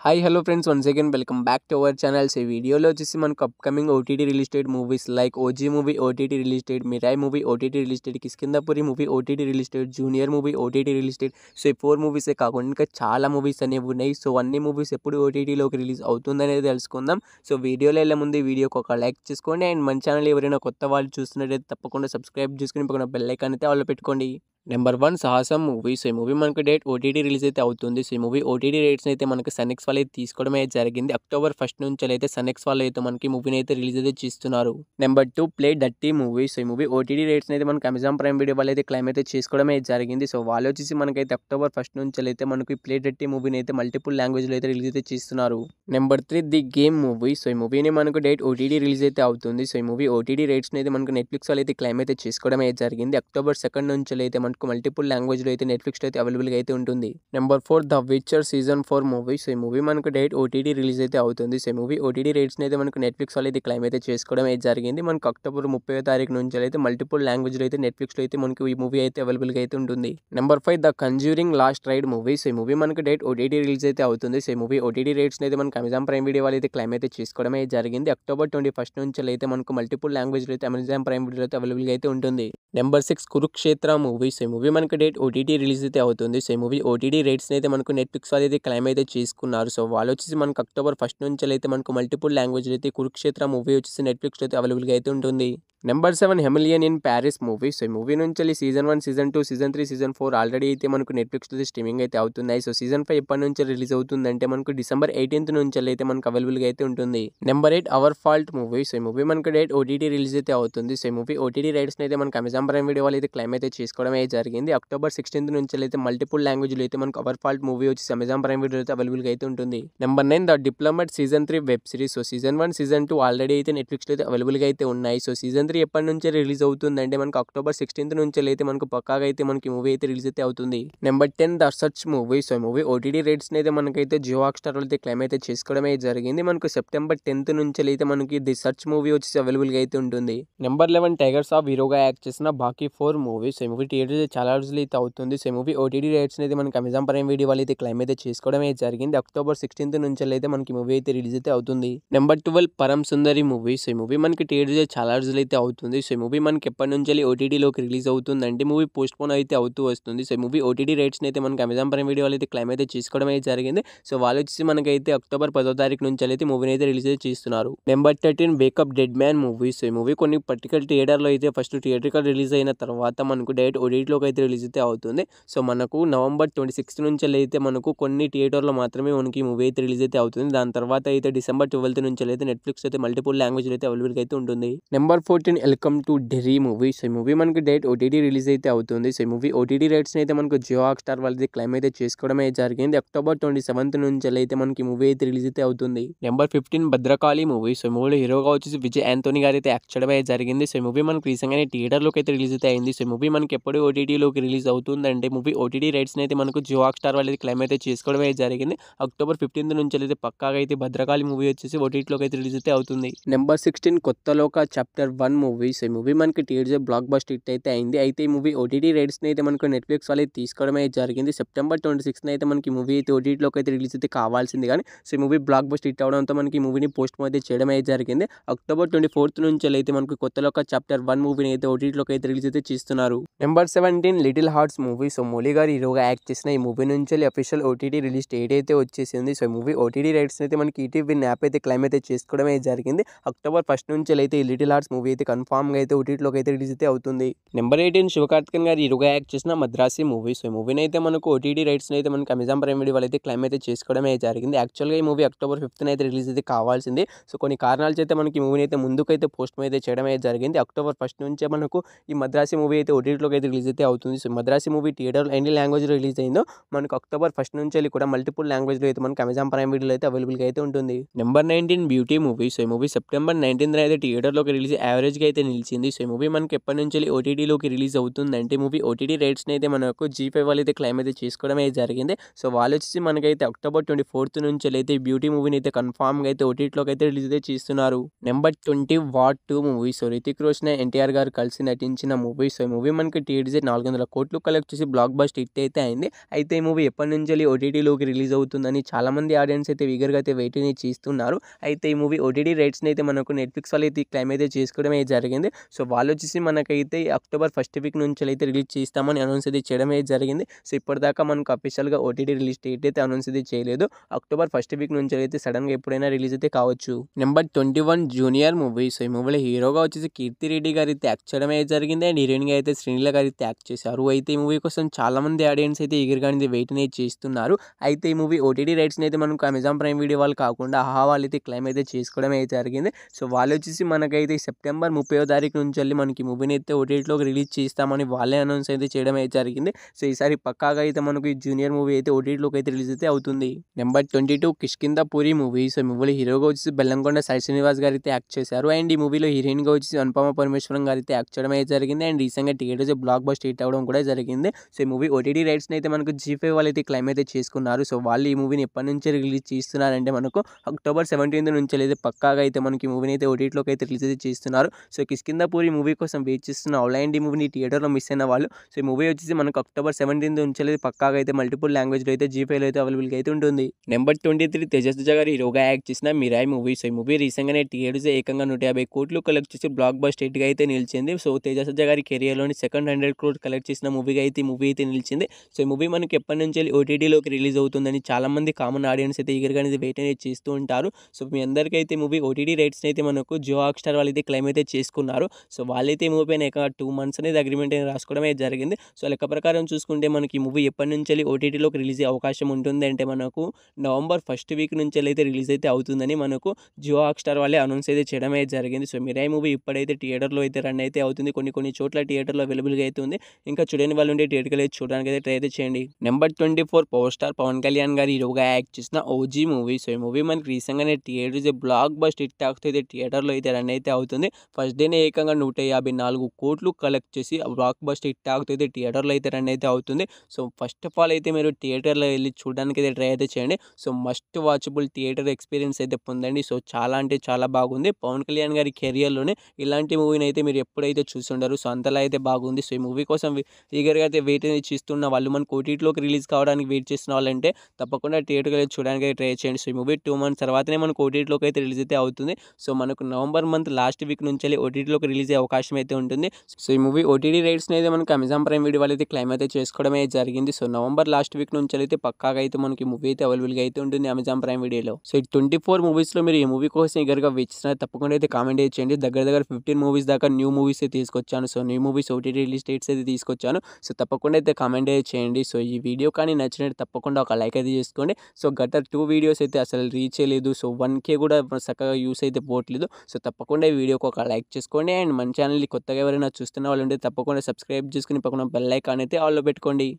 Hi hello friends, once again welcome back to our channels. ఈ వీడియోలో వచ్చేసి మనకు upcoming OTT release date movies like OG movie OTT release date, Mirai movie OTT release date, Kishkindhapuri movie OTT release date, junior movie OTT release date. So ఈ 4 మూవీసే కాకుండా ఇంకా చాలా movies అనేవి ఉన్నాయి. సో అన్ని మూవీస్ ఎప్పుడు ఓటీటీలోకి రిలీజ్ అవుతుందనేది తెలుసుకుందాం. సో వీడియోలో వెళ్ళే ముందు ఈ వీడియోకి ఒక లైక్ చేసుకోండి. అండ్ మన ఛానల్ ఎవరైనా కొత్త వాళ్ళు చూస్తున్నట్టయితే తప్పకుండా సబ్స్క్రైబ్ చేసుకుని పక్కన బెల్ ఐకాన్ అయితే ఆల్లో పెట్టుకోండి. నెంబర్ 1 సాహసం మూవీ. సో ఈ మూవీ మనకు డేట్ ఓటీటీ రిలీజ్ అయితే అవుతుంది. సో ఈ మూవీ ఓటీటీ రేట్స్ అయితే మనకి సన్నెక్స్ వాళ్ళు అయితే తీసుకోవడమే జరిగింది. అక్టోబర్ 1 నుంచి అయితే సన్నెక్స్ వాళ్ళు అయితే మనకి మూవీని అయితే రిలీజ్ అయితే చేస్తున్నారు. Number 2 play dirty movie. So ఈ మూవీ ఓటీటీ రేట్స్ అయితే మనకి అమెజాన్ ప్రైమ్ వీడియో వాళ్ళు అయితే క్లైమ్ అయితే చేసుకోవడమే జరిగింది. సో వాళ్ళు వచ్చేసి మనకైతే అక్టోబర్ 1 నుంచి అయితే మనకి ప్లే డర్టీ మూవీని అయితే మల్టిపుల్ లాంగ్వేజ్లో అయితే రిలీజ్ అయితే చేస్తున్నారు. Number 3 the game movie. So ఈ మూవీని మనకు డేట్ ఓటీటీ రిలీజ్ అయితే అవుతుంది. సో ఈ మూవీ ఓటీటీ రేట్స్ అయితే మనకు నెట్ఫ్లిక్స్ వాళ్ళు అయితే క్లైమ్ అయితే చేసుకోవడమే జరిగింది. అక్టోబర్ 2 నుంచి అయితే మనకు మల్టిపుల్ లాంగ్వేజ్లో అయితే నెట్ఫ్లిక్స్ అయితే అవైలబుల్గా అయితే ఉంటుంది. Number 4 the విచర్ season 4 movie. So ఈ మూవీ మనకు డేట్ ఓటీటీ రిలీజ్ అయితే అవుతుంది. సో ఈ మూవీ ఓటీటీ రేట్స్ అయితే మనకు నెట్ఫ్లిక్స్ వాళ్ళు అయితే క్లైమ్ అయితే చేసుకోవడం అయితే జరిగింది. మనకు అక్టోబర్ 30వ తారీఖు నుంచి అయితే మల్టిపుల్ లాంగ్వేజ్లో అయితే నెట్ఫ్లిక్స్లో అయితే మనకు ఈ మూవీ అయితే అవైలబుల్గా అయితే ఉంటుంది. Number 5 the conjuring last rites movie. So ఈ మూవీ మనకు డేట్ ఓటీటీ రిలీజ్ అయితే అవుతుంది. సో ఈ మూవీ ఓటీటీ రేట్స్ అయితే మనకు అమెజాన్ ప్రైమ్ వీడియో వాళ్ళు అయితే క్లైమ్ అయితే చేసుకోవడమే జరిగింది. అక్టోబర్ 21 నుంచి అయితే మనకు మల్టిపుల్ లాంగ్వేజ్లో అయితే అమెజాన్ ప్రైమ్ వీడియో అయితే అవైలబుల్గా అయితే ఉంటుంది. Number 6 Kurukshetra movie. సో ఈ మూవీ మనకు డేట్ ఓటీటీ రిలీజ్ అయితే అవుతుంది. సో ఈ మూవీ ఓటీటీ రేట్స్ అయితే మనకు నెట్ఫ్లిక్స్ వాళ్ళు అయితే క్లైమ్ అయితే చేసుకున్నారు. సో వాళ్ళు వచ్చేసి మనకు అక్టోబర్ 1 నుంచి అయితే మనకు మల్టిపుల్ లాంగ్వేజ్లో అయితే కురుక్షేత్ర మూవీ వచ్చేసి నెట్ఫ్లిక్స్లో అయితే అవైలబుల్గా అయితే ఉంటుంది. Number 7 Emily in Paris movie. So ఈ మూవీ నుంచి season 1, season 2, season 3, season 4 already అయితే మనకు నెట్ఫ్లిక్స్లో స్ట్రీమింగ్ అయితే అవుతున్నాయి. సో సీజన్ 5 ఎప్పటి నుంచి రిలీజ్ అవుతుందంటే మనకు డిసెంబర్ 18 నుంచి అయితే మనకు అవైలబుల్గా అయితే ఉంటుంది. Number 8 hour fault movie. So ఈ మూవీ మనకు డేట్ ఓటీటీ రిలీజ్ అయితే అవుతుంది. సో ఈ మూవీ ఓటీటీ రైట్స్ అయితే మనకు అమెజాన్ ప్రైమ్ వీడియో వాళ్ళు అయితే క్లైమ్ అయితే చేసుకోవడం అయితే జరిగింది. అక్టోబర్ 16 నుంచి అయితే మల్టిపుల్ లాంగ్వేజ్లో అయితే మనకు అవర్ ఫాల్ట్ మూవీ వచ్చేసి అమెజాన్ ప్రైమ్ వీడియో అయితే అవైలబుల్గా అయితే ఉంటుంది. Number 9 the diplomat season 3 web series. So season 1, season 2 already అయితే నెట్ఫ్లిక్స్లో అయితే అవైలబుల్గా అయితే ఉన్నాయి. సో సీజన్ 3 ఎప్పటి నుంచి రిలీజ్ అవుతుందంటే మనకు అక్టోబర్ 16 నుంచి అయితే మనకు పక్కాగా అయితే మనకి మూవీ అయితే రిలీజ్ అయితే అవుతుంది. Number 10 the search movie. So movie OTT rates అయితే మనకైతే జియో హాట్‌స్టార్ అయితే క్లైమ్ అయితే చేసుకోవడమే జరిగింది. మనకు సెప్టెంబర్ 10 నుంచి అయితే మనకి ది సర్చ్ మూవీ వచ్చేసి అవైలబుల్గా అయితే ఉంటుంది. నెంబర్ 11 టైగర్స్ ఆఫ్ హీరోగా యాక్ట్ చేసిన బాకీ 4 మూవీ. సో ఈ మూవీ థియేటర్ చాలా రోజులు అయితే అవుతుంది. సో మూవీ ఓటీటీ రేట్స్ అయితే మనకి అమెజాన్ ప్రైమ్ వీడియో వాళ్ళు అయితే క్లైమ్ అయితే చేసుకోవడమే జరిగింది. అక్టోబర్ 16 నుంచి అయితే మనకి మూవీ అయితే రిలీజ్ అయితే అవుతుంది. నెంబర్ 12 పరం సుందరి మూవీ. సో ఈ మూవీ మనకి థియేటర్ చాలా రోజులు అయితే అవుతుంది. సో ఈ మూవీ మనకి ఎప్పటి నుంచి ఓటీటీలోకి రిలీజ్ అవుతుందంటే మూవీ పోస్ట్ పోన్ అయితే అవుతూ వస్తుంది. సో మూవీ ఓటీటీ రేట్స్ అయితే మనకి అమెజాన్ ప్రైమ్ వీడియో అయితే క్లైమ్ అయితే చేసుకోవడం అయితే జరిగింది. సో వాళ్ళు వచ్చేసి మనకైతే అక్టోబర్ 10వ తారీఖు నుంచి అయితే మూవీని అయితే రిలీజ్ అయితే చేస్తున్నారు. Number 13 wake up dead man movie. So ఈ మూవీ కొన్ని పర్టికులర్ థియేటర్లో అయితే ఫస్ట్ థియేటర్గా రిలీజ్ అయిన తర్వాత మనకు డైరెక్ట్ ఓటీటీలోకి అయితే రిలీజ్ అయితే అవుతుంది. సో మనకు నవంబర్ 26 నుంచి అయితే మనకు కొన్ని థియేటర్లో మాత్రమే మనకి మూవీ అయితే రిలీజ్ అయితే అవుతుంది. దాని తర్వాత అయితే డిసెంబర్ 12 నుంచి అయితే నెట్ఫ్లిక్స్ అయితే మల్టిపుల్ లాంగ్వేజ్ అయితే అవైలబుల్గా అయితే ఉంటుంది. Number 14 welcome to Derry movie. So ఈ మూవీ మనకి డేట్ ఓటీటీ రిలీజ్ అయితే అవుతుంది. సో ఈ మూవీ ఓటీటీ రేట్స్ అయితే మనకు జియో హాట్‌స్టార్ వాళ్ళది క్లైమ్ అయితే చేసుకోవడమే జరిగింది. అక్టోబర్ 27 నుంచి అయితే మనకి మూవీ అయితే రిలీజ్ అయితే అవుతుంది. Number 15 Bhadrakali movie. సో ఈ మూవీలో హీరోగా వచ్చేసి విజయ్ యాంటోనీ గారు అయితే యాక్ట్ చేయడమే జరిగింది. సో ఈ మూవీ మనకు రీసెంట్గానే థియేటర్లోకి అయితే రిలీజ్ అయితే అయింది. సో ఈ మూవీ మనకి ఎప్పుడు ఓటీటీలోకి రిలీజ్ అవుతుందంటే మూవీ ఓటీటీ రేట్స్ అయితే మనకు జియో హాట్‌స్టార్ వాళ్ళది క్లైమ్ అయితే చేసుకోవడమే జరిగింది. అక్టోబర్ 15 నుంచి అయితే పక్కాగా అయితే భద్రకాళి మూవీ వచ్చేసి ఓటీటీలోకి అయితే రిలీజ్ అయితే అవుతుంది. నెంబర్ 16 కొత్త లోక చాప్టర్ 1 మూవీ. సో ఈ మూవీ మనకి థియేటర్ బ్లాక్ బస్టర్ హిట్ అయితే అయింది. అయితే ఈ మూవీ ఓటీటీ రేట్స్ అయితే మనకు నెట్ఫ్లిక్స్ వాళ్ళు తీసుకోవడమే జరిగింది. సెప్టెంబర్ 26 అయితే మనకి మూవీ అయితే ఓటీటీలోకి అయితే రిలీజ్ అయితే కావాల్సింది, కానీ సో ఈ మూవీ బ్లాక్ బస్టర్ హిట్ అవడంతో మనకి మూవీని పోస్ట్ పోన్ అయితే చేయడం అయితే జరిగింది. అక్టోబర్ 24 నుంచి అయితే మనకు కొత్త లోక చాప్టర్ 1 మూవీని అయితే ఓటీటీలోకి అయితే రిలీజ్ అయితే చేస్తున్నారు. Number 17 little hearts movie. So Mouli గారు హీరోగా యాక్ట్ చేసిన ఈ మూవీ నుంచి అఫీషియల్ ఓటీటీ రిలీజ్ డేట్ అయితే వచ్చేసింది. సో ఈ మూవీ ఓటీటీ రేట్స్ అయితే మనకి ఈటీవీ యాప్ అయితే క్లైమ్ అయితే చేసుకోవడం అయితే జరిగింది. అక్టోబర్ 1 నుంచి అయితే ఈ లిటిల్ హార్ట్స్ మూవీ అయితే కన్ఫామ్గా అయితే ఓటీటీలోకి అయితే రిలీజ్ అయితే అవుతుంది. నెంబర్ 18 శివకార్తికేయన్ గారు హీరోగా యాక్ట్ చేసిన మద్రాసి మూవీ. సో ఈ మూవీని అయితే మనకు ఓటీటీ రైట్స్ అయితే మనకి అమెజాన్ ప్రైమ్ వీడియో అయితే క్లైమ్ అయితే చేసుకోవడం అయితే జరిగింది. యాక్చువల్గా ఈ మూవీ అక్టోబర్ 5 అయితే రిలీజ్ అయితే కావాల్సింది. సో కొన్ని కారణాల చేత మనకి ఈ మూవీని అయితే ముందుకైతే పోస్ట్ పోన్ అయితే చేయడం అయితే జరిగింది. అక్టోబర్ 1 నుంచే మనకు ఈ మద్రాసి మూవీ అయితే ఓటీటీలోకి అయితే రిలీజ్ అయితే అవుతుంది. సో మద్రాసి మూవీ థియేటర్ ఎన్ని లాంగ్వేజ్ రిలీజ్ అయిందో మనకు అక్టోబర్ 1 నుంచి వెళ్ళి కూడా మల్టిపుల్ లాంగ్వేజ్లో అయితే మనకి అమెజాన్ ప్రైమ్ వీడియో అయితే అవైలబుల్గా అయితే ఉంటుంది. Number 19 beauty movie. సో ఈ మూవీ సెప్టెంబర్ 19 అయితే థియేటర్లోకి రిలీజ్ యావరేజ్ లాంగ్వేజ్‌గా అయితే నిలిచింది. సో, ఈ మూవీ మనకి ఎప్పటినుంచెల్లి ఓటీటీలోకి రిలీజ్ అవుతుందంటే మూవీ ఓటీటీ రైట్స్‌ని అయితే మనకు జీ5 వాళ్ళైతే క్లెయిమ్ అయితే చేసుకోవడం అయితే జరిగింది. సో, వాళ్ళొచ్చేసి మనకైతే అక్టోబర్ 24 నుంచెలైతే బ్యూటీ మూవీని అయితే కన్ఫర్మ్‌గా అయితే ఓటీటీలోకి అయితే రిలీజ్ అయితే చేస్తున్నారు. Number 20 war 2 movie. So, Hrithik Roshan, NTR గారు కలిసి నటించిన మూవీ. సో, ఈ మూవీ మనకి టీడీజీ 400 కోట్లు కలెక్ట్ చేసి బ్లాక్ బస్టర్ హిట్ అయితే అయింది. అయితే ఈ మూవీ ఎప్పటినుంచెల్లి ఓటీటీలోకి రిలీజ్ అవుతుందని చాలామంది ఆడియన్స్ అయితే ఈగర్‌గా అయితే వెయిట్ అనేది చేస్తున్నారు. అయితే ఈ మూవీ ఓటీటీ రైట్స్‌ని అయితే మనకు నెట్‌ఫ్లిక్స్ వాళ్ళు అయితే క్లెయిమ్ అయితే చేసుకోవడం అయితే జరిగింది. సో, వాళ్ళొచ్చేసి మనకైతే అక్టోబర్ ఫస్ట్ వీక్ నుంచెలైతే రిలీజ్ చేస్తామని అనౌన్స్ అయితే చేయడం అయితే జరిగింది. సో, ఇప్పటిదాకా మనకు అఫీషియల్‌గా ఓటీటీ రిలీజ్ డేట్ అయితే అనౌన్స్ అయితే చేయలేదు. అక్టోబర్ ఫస్ట్ వీక్ నుంచెలైతే సడన్‌గా ఎప్పుడైనా రిలీజ్ అయితే కావచ్చు. Number 21 junior movie. సో, ఈ మూవీలో హీరోగా వచ్చేసి కీర్తి రెడ్డి గారు అయితే యాక్ట్ చేయడం అయితే జరిగింది. అండ్ హీరోయిన్‌గా అయితే శ్రీలీల గారు అయితే యాక్ట్ చేశారు. అయితే ఈ మూవీ కోసం చాలామంది ఆడియన్స్ అయితే ఈగర్‌గా అనేది వెయిట్ అనేది చేస్తున్నారు. అయితే ఈ మూవీ ఓటీటీ రైట్స్‌ని అయితే మనకు అమెజాన్ ప్రైమ్ వీడియో వాళ్ళు కాకుండా ఆహా వాళ్ళైతే క్లెయిమ్ అయితే చేసుకోవడం అయితే జరిగింది. సో, వాళ్ళొచ్చేసి మనకైతే సెప్టెంబర్ 30వ తారీఖు నుంచెల్లి మనకి మూవీని అయితే ఓటీటీలోకి రిలీజ్ చేస్తామని వాళ్ళే అనౌన్స్ అయితే చేయడం అయితే జరిగింది. సో, ఈసారి పక్కాగా అయితే మనకు ఈ జూనియర్ మూవీ అయితే ఓటీటీలోకి అయితే రిలీజ్ అయితే అవుతుంది. Number 22 Kishkindhapuri movie. సో, ఈ మూవీలో హీరోగా వచ్చేసి బెల్లంకొండ సాయి శ్రీనివాస్ గారు అయితే యాక్ట్ చేశారు. అండ్ ఈ మూవీలో హీరోయిన్‌గా వచ్చేసి అనుపమ పరమేశ్వరన్ గారు అయితే యాక్ట్ చేయడం అయితే జరిగింది. అండ్ రీసెంట్‌గా థియేటర్స్ బ్లాక్ బస్టర్ హిట్ అవ్వడం కూడా జరిగింది. సో, ఈ మూవీ ఓటీటీ రైట్స్‌ని అయితే మనకు జీ5 వాళ్ళు అయితే క్లెయిమ్ అయితే చేసుకున్నారు. సో, వాళ్ళు ఈ మూవీని ఎప్పటి నుంచి రిలీజ్ చేస్తున్నారంటే మనకు అక్టోబర్ 17 నుంచి అయితే పక్కాగా అయితే మనకి ఈ మూవీని అయితే ఓటీటీలోకి అయితే రిలీజ్ అయితే చేస్తున్నారు. సో, కిష్కింధపురి మూవీ కోసం వెయిట్ చేస్తున్న ఆన్‌లైన్ మూవీని థియేటర్‌లో మిస్ అయిన వాళ్ళు సో, ఈ మూవీ వచ్చేసి మనకు అక్టోబర్ 17 నుంచి పక్కాగా అయితే మల్టిపుల్ లాంగ్వేజ్‌లో అయితే జీ5లో అయితే అవైలబుల్‌గా అయితే ఉంటుంది. నెంబర్ 23 తేజస్ తేజ గారు హీరోగా యాక్ట్ చేసిన మిరాయి మూవీ. సో, ఈ మూవీ రీసెంట్‌గానే థియేటర్స్ ఏకంగా 150 కోట్లు కలెక్ట్ చేసి బ్లాక్ బస్టర్ హిట్‌గా అయితే నిలిచింది. సో, తేజస్ తేజ గారి కెరియర్‌లోని సెకండ్ 100 క్రోర్ కలెక్ట్ చేసిన మూవీగా అయితే ఈ మూవీ అయితే నిలిచింది. సో, ఈ మూవీ మనకి ఎప్పటి నుంచి ఓటీటీలోకి రిలీజ్ అవుతుందని చాలామంది కామన్ ఆడియన్స్ అయితే ఈగర్‌గా అనేది వెయిట్ అనేది చేస్తూ ఉంటారు. సో, మీ అందరికైతే మూవీ ఓటీటీ రైట్స్‌ని అయితే మనకు జియో హాట్‌స్టార్ వాళ్ళైతే క్లెయిమ్ అయితే చేసుకున్నారు. సో, వాళ్ళైతే ఈ మూవీ పైన 2 మంత్స్ అనేది అగ్రీమెంట్ అనేది రాసుకోవడం అయితే జరిగింది. సో, లెక్క ప్రకారం చూసుకుంటే మనకి ఈ మూవీ ఎప్పటి నుంచెల్లి ఓటీటీలోకి రిలీజ్ అయ్యే అవకాశం ఉంటుంది అంటే మనకు నవంబర్ ఫస్ట్ వీక్ నుంచెల్లైతే రిలీజ్ అయితే అవుతుందని మనకు జియో హాట్‌స్టార్ వాళ్ళే అనౌన్స్ అయితే చేయడం అయితే జరిగింది. సో, మిరాయి మూవీ ఇప్పుడైతే థియేటర్‌లో అయితే రన్ అయితే అవుతుంది. కొన్ని చోట్ల థియేటర్‌లో అవైలబుల్‌గా అయితే ఉంది. ఇంకా చూడని వాళ్ళు ఉంటే థియేటర్‌కి అయితే చూడడానికి అయితే ట్రై అయితే చేయండి. Number 24 power star Pawan Kalyan గారు హీరోగా యాక్ట్ చేసిన ఓజీ మూవీ. సో, ఈ మూవీ మనకి రీసెంట్‌గానే థియేటర్స్ బ్లాక్ బస్టర్ హిట్ అయితే థియేటర్‌లో అయితే రన్ అయితే అవుతుంది. ఫస్ట్ డేనే ఏకంగా 154 కోట్లు కలెక్ట్ చేసి బ్లాక్ బస్టర్ హిట్ అయితే థియేటర్‌లో అయితే రన్ అయితే అవుతుంది. సో, ఫస్ట్ ఆఫ్ ఆల్ అయితే మీరు థియేటర్‌లో వెళ్లి చూడడానికి అయితే ట్రై అయితే చేయండి. So, must watchable theatre experience అయితే పొందండి. సో, చాలా అంటే చాలా బాగుంది. పవన్ కళ్యాణ్ గారి కెరియర్‌లోనే ఇలాంటి మూవీని అయితే మీరు ఎప్పుడైతే చూసుండరు. సో, అంతలా అయితే బాగుంది. సో, ఈ మూవీ కోసం ఈగర్‌గా అయితే వెయిట్ అనేది చేస్తున్న వాళ్ళు మనకు ఓటీటీలోకి రిలీజ్ కావడానికి వెయిట్ చేస్తున్న వాళ్ళంటే తప్పకుండా థియేటర్‌కి వెళ్ళి చూడడానికి అయితే ట్రై చేయండి. సో, ఈ మూవీ 2 మంత్స్ తర్వాతనే మనకు ఓటీటీలోకి అయితే రిలీజ్ అయితే అవుతుంది. సో, మనకు నవంబర్ మంత్ లాస్ట్ వీక్ నుంచెల్లి ఓటీటీలోకి రిలీజ్ అయ్యే అవకాశం అయితే ఉంటుంది. సో, ఈ మూవీ ఓటీటీ రైట్స్‌ని అయితే మనకు అమెజాన్ ప్రైమ్ వీడియో వాళ్ళు అయితే క్లెయిమ్ అయితే చేసుకోవడమే జరిగింది. సో, నవంబర్ లాస్ట్ వీక్ నుంచెల్లైతే పక్కాగా అయితే మనకి మూవీ అయితే అవైలబుల్‌గా అయితే ఉంటుంది అమెజాన్ ప్రైమ్ వీడియోలో. సో, ఈ 24 మూవీస్‌లో మీరు ఈ మూవీ కోసం ఈగర్‌గా వెయిట్ చేస్తున్నారు తప్పకుండా అయితే కామెంట్ అయితే చేయండి. దగ్గర 15 మూవీస్ దాకా న్యూ మూవీస్ అయితే తీసుకొచ్చాను. So, new movies OTT release dates అయితే తీసుకొచ్చాను. సో, తప్పకుండా అయితే కామెంట్ అయితే చేయండి. సో, ఈ వీడియో కానీ నచ్చినట్టు తప్పకుండా ఒక లైక్ అయితే చేసుకోండి. సో, గత 2 వీడియోస్ అయితే అసలు రీచ్ చేయలేదు. సో, 1K కూడా చక్కగా యూస్ అయితే పోవట్లేదు. సో, తప్పకుండా ఈ వీడియోకి ఒక లైక్ చేసుకోండి. అండ్ మన ఛానల్‌ని కొత్తగా ఎవరైనా చూస్తున్న వాళ్ళు ఉంటే తప్పకుండా సబ్స్క్రైబ్ చేసుకొని పక్కన బెల్ ఐకాన్ అయితే ఆల్‌లో పెట్టుకోండి.